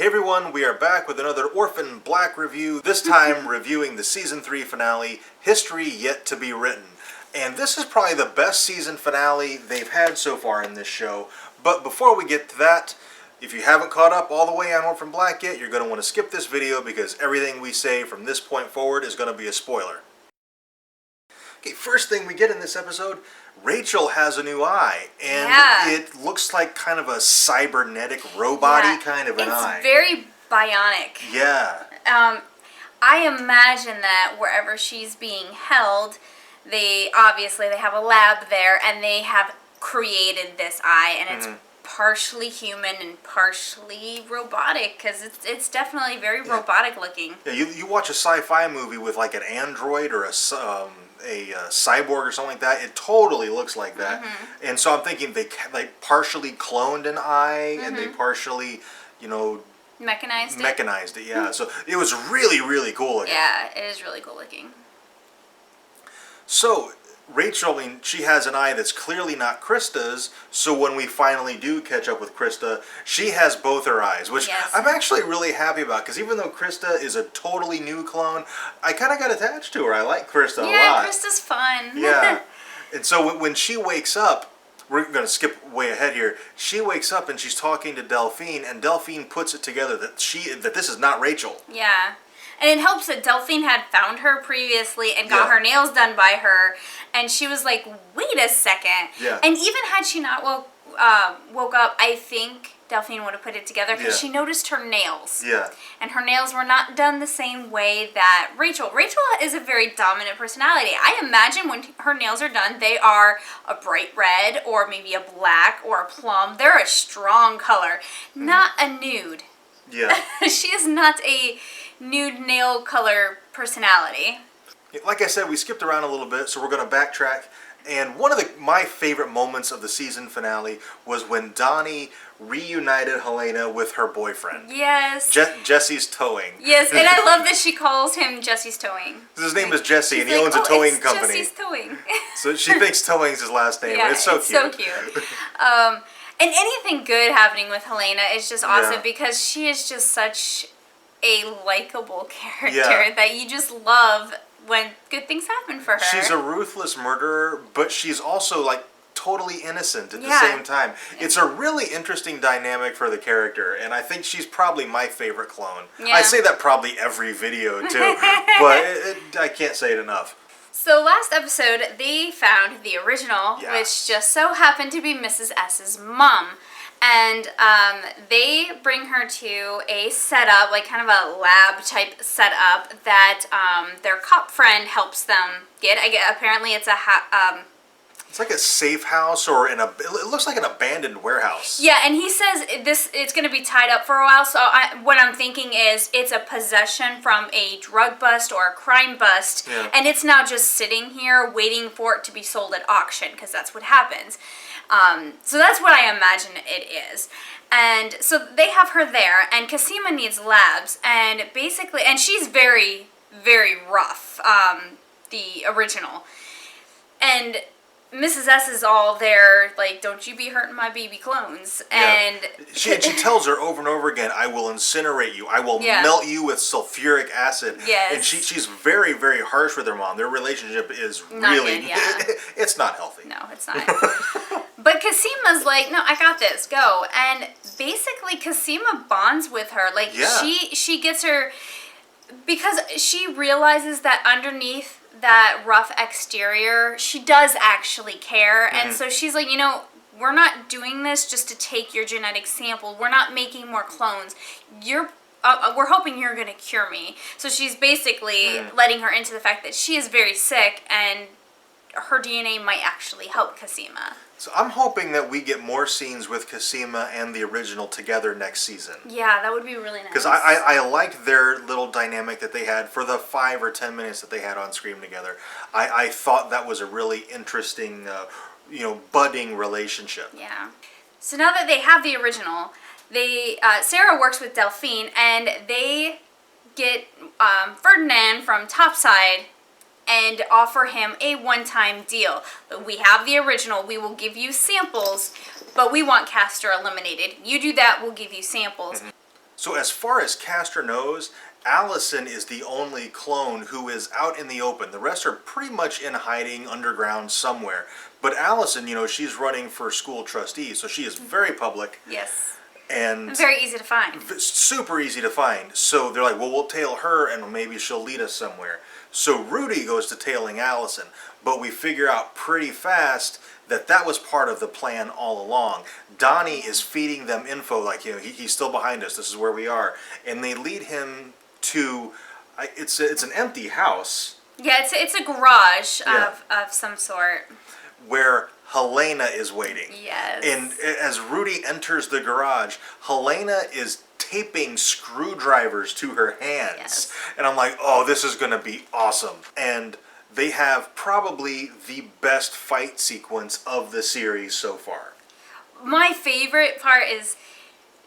Hey everyone, we are back with another Orphan Black review, this time reviewing the Season 3 finale, History Yet to Be Written. And this is probably the best season finale they've had so far in this show. But before we get to that, if you haven't caught up all the way on Orphan Black yet, you're going to want to skip this video because everything we say from this point forward is going to be a spoiler. Okay, first thing we get in this episode, Rachel has a new eye, and it looks like kind of a cybernetic, robot-y kind of an eye. It's very bionic. Yeah. I imagine that wherever she's being held, they have a lab there, and they have created this eye, and it's partially human and partially robotic, because it's definitely very robotic looking. Yeah, you watch a sci-fi movie with like an android or a cyborg or something like that, it totally looks like that. And so I'm thinking they like partially cloned an eye and they partially, mechanized it. Yeah. So it was really, really cool looking. Yeah, it is really cool looking. So Rachel, she has an eye that's clearly not Krista's, so when we finally do catch up with Krista, she has both her eyes, which I'm actually really happy about, because even though Krista is a totally new clone, I kind of got attached to her. I like Krista a lot. Yeah, Krista's fun. Yeah. And so when she wakes up, we're going to skip way ahead here, she wakes up and she's talking to Delphine, and Delphine puts it together that this is not Rachel. Yeah. And it helps that Delphine had found her previously and got her nails done by her. And she was like, wait a second. Yeah. And even had she not woke up, I think Delphine would have put it together because she noticed her nails. Yeah. And her nails were not done the same way that Rachel. Rachel is a very dominant personality. I imagine when her nails are done, they are a bright red or maybe a black or a plum. They're a strong color, not a nude. Yeah. She is not a nude nail color personality. Like I said, we skipped around a little bit, so we're going to backtrack. And one of my favorite moments of the season finale was when Donnie reunited Helena with her boyfriend. Yes. Jesse's Towing. Yes, and I love that she calls him Jesse's Towing. His name is Jesse, and he owns a towing company. Jesse's Towing. So she thinks Towing's his last name. Yeah, it's so cute. So cute. And anything good happening with Helena is just awesome because she is just such a likable character that you just love when good things happen for her. She's a ruthless murderer, but she's also like totally innocent at the same time. It's a really interesting dynamic for the character, and I think she's probably my favorite clone. Yeah. I say that probably every video too, but I can't say it enough. So last episode, they found the original, which just so happened to be Mrs. S's mom. And they bring her to a setup, like kind of a lab type setup that their cop friend helps them get. Apparently it's it's like a safe house or it looks like an abandoned warehouse. Yeah, and he says it's going to be tied up for a while. So what I'm thinking is it's a possession from a drug bust or a crime bust, and it's now just sitting here waiting for it to be sold at auction because that's what happens. So that's what I imagine it is. And so they have her there, and Cosima needs labs, and basically, and she's very, very rough, the original. And Mrs. S is all there, like, don't you be hurting my baby clones. And she tells her over and over again, I will incinerate you. I will melt you with sulfuric acid. Yes. And she's very, very harsh with her mom. Their relationship is not really, good, it's not healthy. No, it's not. But Cosima's like, no, I got this, go. And basically Cosima bonds with her. Like, she gets her, because she realizes that underneath that rough exterior, she does actually care. And so she's like, we're not doing this just to take your genetic sample. We're not making more clones. We're hoping you're going to cure me. So she's basically letting her into the fact that she is very sick and her DNA might actually help Cosima. So I'm hoping that we get more scenes with Cosima and the original together next season. Yeah, that would be really nice. Because I liked their little dynamic that they had for the 5 or 10 minutes that they had on screen together. I thought that was a really interesting, budding relationship. Yeah. So now that they have the original, Sarah works with Delphine, and they get Ferdinand from Topside and offer him a one-time deal. We have the original, we will give you samples, but we want Castor eliminated. You do that, we'll give you samples. So as far as Castor knows, Allison is the only clone who is out in the open. The rest are pretty much in hiding underground somewhere. But Allison, she's running for school trustee, so she is very public. Yes. And very easy to find. Super easy to find. So they're like, well, we'll tail her and maybe she'll lead us somewhere. So Rudy goes to tailing Allison. But we figure out pretty fast that was part of the plan all along. Donnie is feeding them info like, he's still behind us. This is where we are. And they lead him to, it's an empty house. Yeah, it's a garage of some sort. Where Helena is waiting. Yes. And as Rudy enters the garage, Helena is taping screwdrivers to her hands. Yes. And I'm like, oh, this is going to be awesome. And they have probably the best fight sequence of the series so far. My favorite part is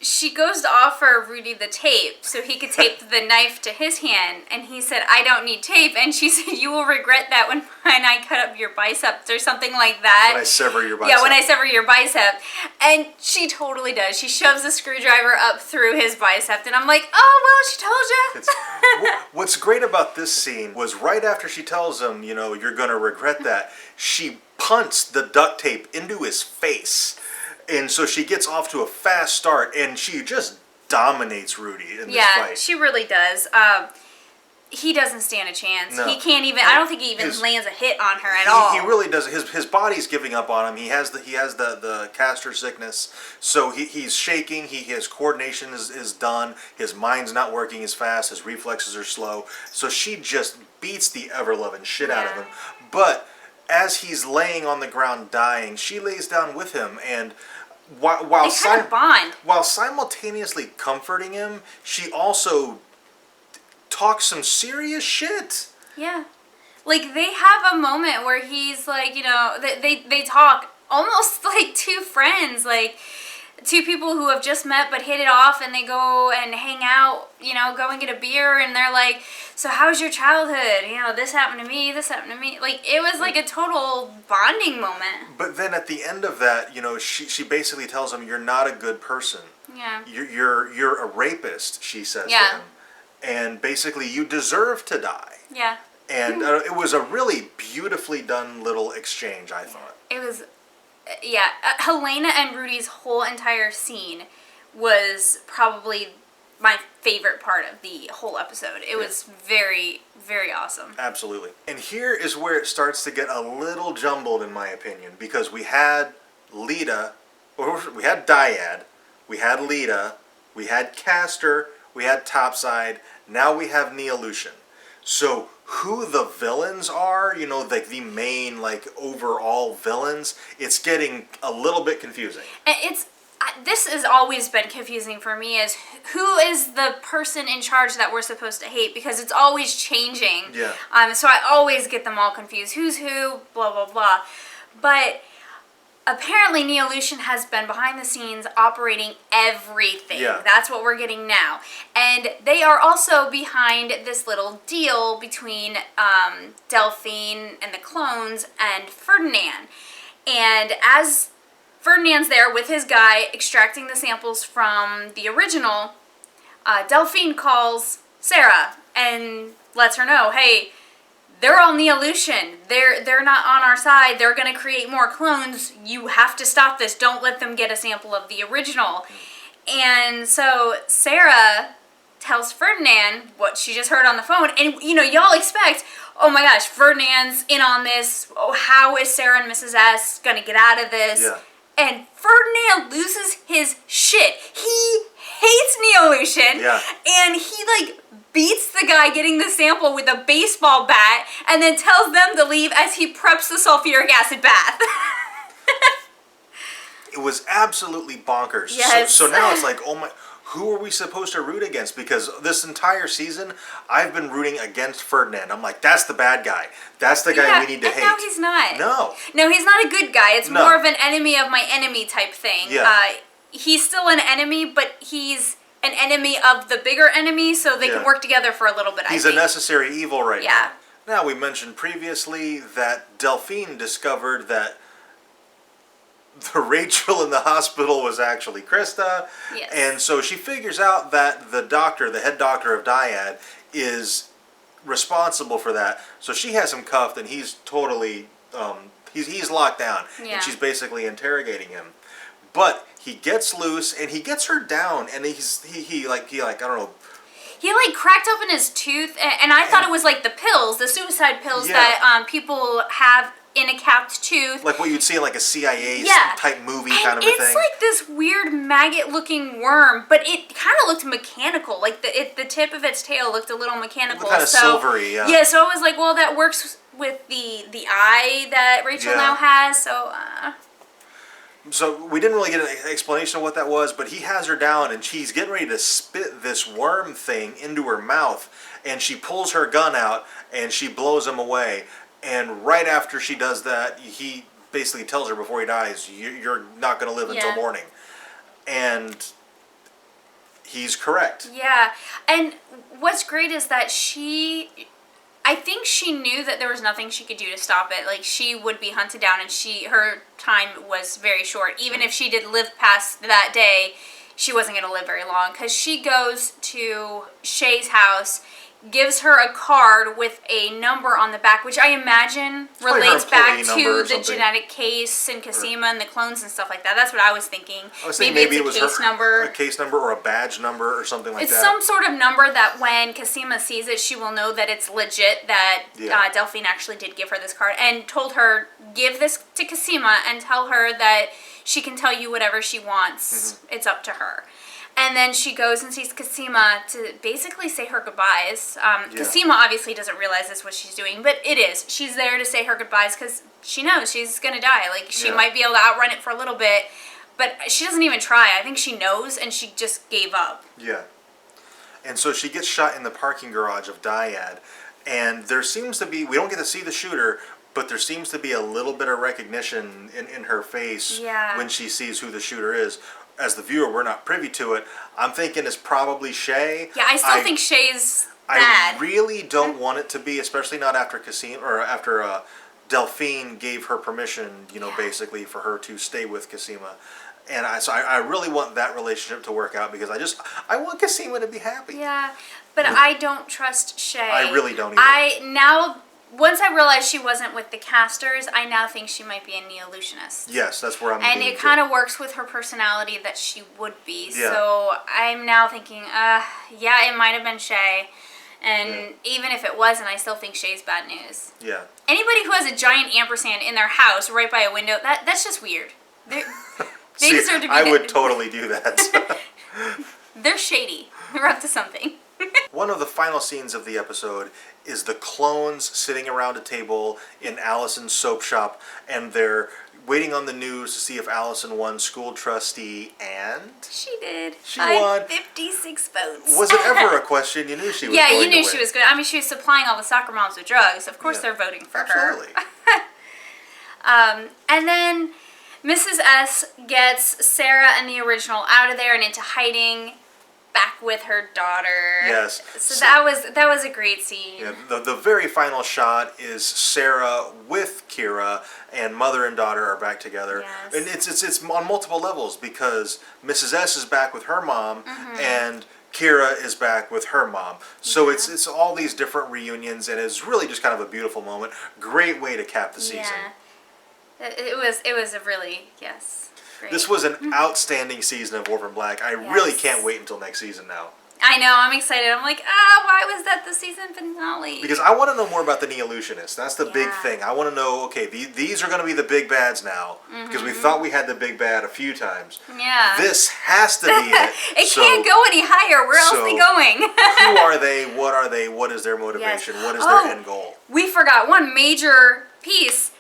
she goes to offer Rudy the tape so he could tape the knife to his hand, and he said, I don't need tape, and she said, you will regret that when I cut up your biceps or something like that. When I sever your bicep. Yeah, when I sever your bicep. And she totally does. She shoves the screwdriver up through his bicep, and I'm like, oh, well, she told you. What's great about this scene was right after she tells him, you're going to regret that, she punts the duct tape into his face. And so she gets off to a fast start, and she just dominates Rudy in this fight. Yeah, she really does. He doesn't stand a chance. No. He can't even. I don't think he even lands a hit on her at all. He really does. His body's giving up on him. He has the Castor sickness, so he's shaking. His coordination is done. His mind's not working as fast. His reflexes are slow. So she just beats the ever loving shit out of him. But as he's laying on the ground dying, she lays down with him, and while kind of bond. While simultaneously comforting him, she also talks some serious shit. Yeah. Like, they have a moment where he's like, they talk almost like two friends, like two people who have just met but hit it off, and they go and hang out, go and get a beer, and they're like, so how was your childhood? This happened to me, this happened to me. Like, it was like a total bonding moment. But then at the end of that, she basically tells him, you're not a good person. Yeah. You're a rapist, she says to him. And basically, you deserve to die. Yeah. And it was a really beautifully done little exchange, I thought. It was, Helena and Rudy's whole entire scene was probably my favorite part of the whole episode. It was very, very awesome. Absolutely. And here is where it starts to get a little jumbled, in my opinion, because we had Lita, or we had Dyad, we had Lita, we had Castor, we had Topside, now we have Neolution. So who the villains are, like the main, overall villains, it's getting a little bit confusing. And this has always been confusing for me, is who is the person in charge that we're supposed to hate, because it's always changing. Yeah. So I always get them all confused. Who's who, blah, blah, blah. But apparently Neolution has been behind the scenes operating everything. Yeah. That's what we're getting now. And they are also behind this little deal between Delphine and the clones and Ferdinand. And as Ferdinand's there with his guy extracting the samples from the original, Delphine calls Sarah and lets her know, hey, they're all Neolution. They're not on our side. They're going to create more clones. You have to stop this. Don't let them get a sample of the original. And so Sarah tells Ferdinand what she just heard on the phone. And, y'all expect, oh my gosh, Ferdinand's in on this. Oh, how is Sarah and Mrs. S going to get out of this? Yeah. And Ferdinand loses his shit. He hates Neolution. Yeah. And he, beats the guy getting the sample with a baseball bat, and then tells them to leave as he preps the sulfuric acid bath. It was absolutely bonkers. Yes. So now it's like, oh my, who are we supposed to root against? Because this entire season, I've been rooting against Ferdinand. I'm like, that's the bad guy. That's the guy we need to hate. No, he's not. No, he's not a good guy. It's more of an enemy of my enemy type thing. Yeah. He's still an enemy, but he's an enemy of the bigger enemy, so they can work together for a little bit, He's a necessary evil right now. Now, we mentioned previously that Delphine discovered that the Rachel in the hospital was actually Krista. Yes. And so she figures out that the doctor, the head doctor of Dyad, is responsible for that. So she has him cuffed, and he's totally he's locked down, Yeah. and she's basically interrogating him. But he gets loose, and he gets her down, and he like I don't know. He like cracked open his tooth, and I thought it was like the pills, the suicide pills Yeah. that people have in a capped tooth. Like what you'd see in like a CIA Yeah. type movie And kind of a thing. it's like this weird maggot-looking worm, but it kind of looked mechanical. Like the tip of its tail looked a little mechanical. Kind of silvery, yeah. Yeah, so I was like, well, that works with the eye that Rachel Yeah. now has. So. So we didn't really get an explanation of what that was, but he has her down, and she's getting ready to spit this worm thing into her mouth, and she pulls her gun out, and she blows him away. And right after she does that, he basically tells her before he dies, "You're not going to live until Yeah. morning." And he's correct. Yeah, and what's great is that I think she knew that there was nothing she could do to stop it. Like, she would be hunted down, and her time was very short. Even if she did live past that day, she wasn't going to live very long. Because she goes to Shay's house, gives her a card with a number on the back, which I imagine probably her relates back employee number to or the something. genetic case and Casima and the clones and stuff like that. That's what I was thinking. I was thinking maybe it's it a was case her, number. a case number or a badge number or something like It's that. some sort of number that when Casima sees it, she will know that it's legit, that Yeah. Delphine actually did give her this card and told her, give this to Casima and tell her that she can tell you whatever she wants. It's up to her. And then she goes and sees Casima to basically say her goodbyes. Casima obviously doesn't realize that's what she's doing, but it is. She's there to say her goodbyes because she knows she's going to die. Like, she Yeah. might be able to outrun it for a little bit, but she doesn't even try. I think she knows, and she just gave up. Yeah. And so she gets shot in the parking garage of Dyad, and there seems to be, we don't get to see the shooter, but there seems to be a little bit of recognition in her face Yeah. when she sees who the shooter is. As the viewer, we're not privy to it. I'm thinking it's probably Shay. Yeah, I still think Shay's bad. I really don't want it to be, especially not after Cassim or after Delphine gave her permission, basically for her to stay with Casima. And I really want that relationship to work out because I want Casima to be happy. Yeah, but I don't trust Shay. I really don't either. Once I realized she wasn't with the casters, I now think she might be a neo-illusionist. Yes, that's where I'm And leaning it to. kind of works with her personality that she would be. Yeah. So I'm now thinking, yeah, it might have been Shay. And even if it wasn't, I still think Shay's bad news. Yeah. Anybody who has a giant ampersand in their house right by a window, that's just weird. They See, deserve to be I would totally do that. They're shady. They're up to something. One of the final scenes of the episode is the clones sitting around a table in Allison's soap shop, and they're waiting on the news to see if Allison won school trustee, and She did. She By won. 56 votes. was it ever a question? You knew she was Yeah, going you knew to she win. was good. I mean, she was supplying all the soccer moms with drugs. Of course Yeah. they're voting for Absolutely. her. And then Mrs. S gets Sarah and the original out of there and into hiding, back with her daughter. Yes. So that was a great scene. Yeah, the very final shot is Sarah with Kira, and mother and daughter are back together. Yes. And it's on multiple levels because Mrs. S is back with her mom, and Kira is back with her mom. So it's all these different reunions, and it's really just kind of a beautiful moment. Great way to cap the season. Yeah. It was a really, yes. Great. This was an outstanding season of Orphan Black. I really can't wait until next season now. I know, I'm excited. I'm like, why was that the season finale? Because I want to know more about the Neo-Illusionists. That's the big Yeah. thing. I want to know, okay, these are going to be the big bads now. Because we thought we had the big bad a few times. Yeah. This has to be it. It can't go any higher. Where else are they going? Who are they? What are they? What is their motivation? What is their end goal? We forgot one major piece.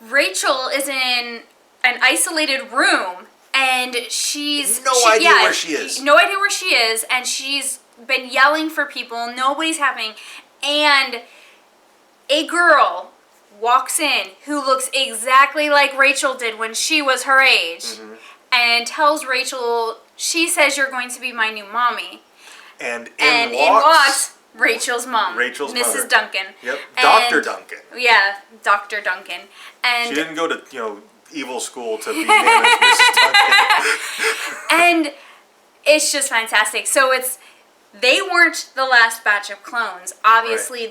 Rachel is in an isolated room, and she's No idea where she is. No idea where she is, and she's been yelling for people. Nobody's happening, and a girl walks in who looks exactly like Rachel did when she was her age, and tells Rachel, she says, "You're going to be my new mommy." And And in walks Rachel's mom, Rachel's Mrs. mother. Duncan. Yep, And- Dr. Duncan. Yeah, Dr. Duncan. And She didn't go to, evil school to be named Mrs. Duncan. And it's just fantastic. So they weren't the last batch of clones. Obviously,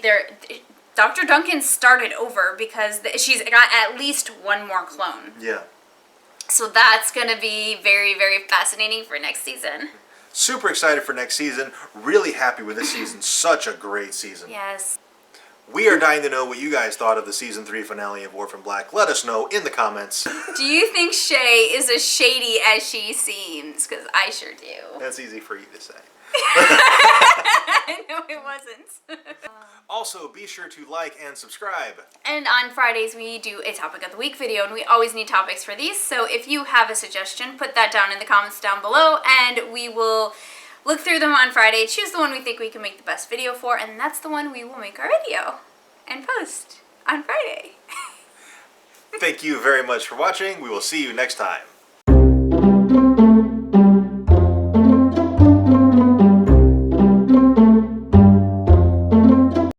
Dr. Duncan started over because she's got at least one more clone. Yeah. So that's going to be very, very fascinating for next season. Super excited for next season. Really happy with this season. Such a great season. Yes. We are dying to know what you guys thought of the season 3 finale of Orphan Black. Let us know in the comments. Do you think Shay is as shady as she seems? Because I sure do. That's easy for you to say. I know it wasn't. Also, be sure to like and subscribe. And on Fridays, we do a Topic of the Week video, and we always need topics for these. So if you have a suggestion, put that down in the comments down below, and we will look through them on Friday, choose the one we think we can make the best video for, and that's the one we will make our video and post on Friday. Thank you very much for watching. We will see you next time.